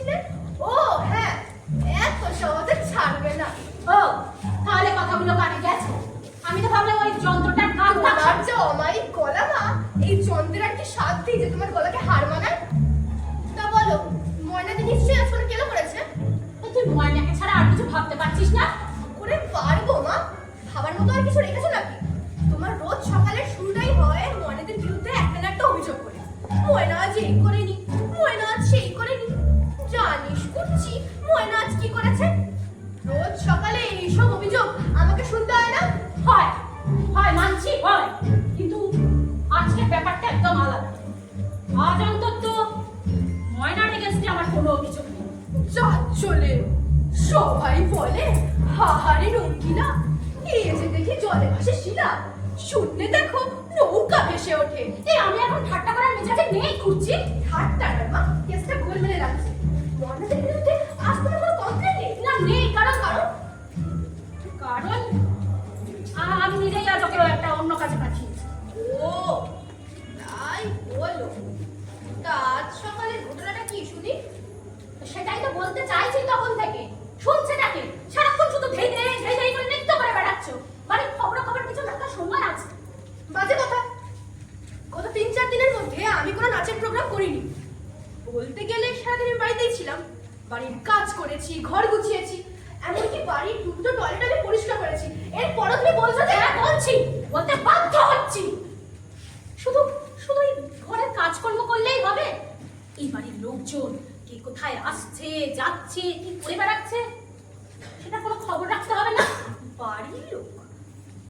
বলছিলে? ও হ্যাঁ, এত সহজে ছাড়বে না। ও তাহলে কথাগুলো কানে গেছে। আমি তো ভাবলাম ওই যন্ত্রটার কাজ তোমার যে অমায়িক গলা না, এই যন্ত্রের আর কি সাধ্যি যে তোমার গলাকে হার মানায়? তা বলো, ময়নাদি নিশ্চয়ই আজ কোনো কেলো করেছে? তুই ময়নাকে ছাড়া আর কিছু ভাবতে পারছিস না? করে পারবো মা, ভাবার মতো আর কিছু রেখেছো নাকি? তোমার রোজ সকালের শুরুটাই হয় ময়নাদের বিরুদ্ধে একটা না একটা অভিযোগ করে। ময়না আজ এই করেনি, ময়না আজ সেই করেনি। জানিস কুচ্ছি, ময়না আজ কি করেছে? রোজ সকালে এইসব অভিযোগ আমাকে শুনতে হয় না? হয় হয় মানছি, হয়, কিন্তু আজকের ব্যাপারটা একদম আলাদা। আজ অন্তত ময়নার এগেন্স্টে আমার কোনো অভিযোগ নেই। যা চলে, সবাই বলে হাহারে রঙ্গিলা, এই যে দেখি জলে ভাসে শিলা, শুনলে দেখো নৌকা ভেসে ওঠে। এই আমি এখন ঠাট্টা করার মেজাজে নেই কুচ্ছি। ঠাট্টা না মা, কেসটা গোলমেলে রাখছে। ময়নাদের বিরুদ্ধে আজ তোমার কোনো কমপ্লেন নেই? না নেই, কারণ আমি নিজেই আজ ওকে একটা অন্য কাজে পাঠিয়েছি। ও তাই বলো, তা আজ সকালে ঘটনাটা কি শুনি? সেটাই তো বলতে চাইছি তখন থেকে। শুনছে নাকি? সারাক্ষণ শুধু ধেই ধেই করে নৃত্য করে বেড়াচ্ছ। বাড়ির খবর কিছু রাখার সময় আছে? বাজে কথা। গত ৩-৪ দিনের মধ্যে আমি কোনো নাচের প্রোগ্রাম করিনি। বলতে গেলে সারাদিন আমি বাড়িতেই ছিলাম। বাড়ির কাজ করেছি, ঘর গুছিয়েছি, এমনকি বাড়ির দুটো টয়লেট আমি পরিষ্কার করেছি। এরপরও তুমি বলছো যে হ্যাঁ বলছি, বলতে বাধ্য হচ্ছি। শুধু শুধু এই ঘরের কাজকর্ম করলেই হবে? এই বাড়ির লোকজন কে কোথায় আসছে যাচ্ছে, কি করে বেড়াচ্ছে, সেটা কোনো খবর রাখতে হবে না? বাড়ির লোক?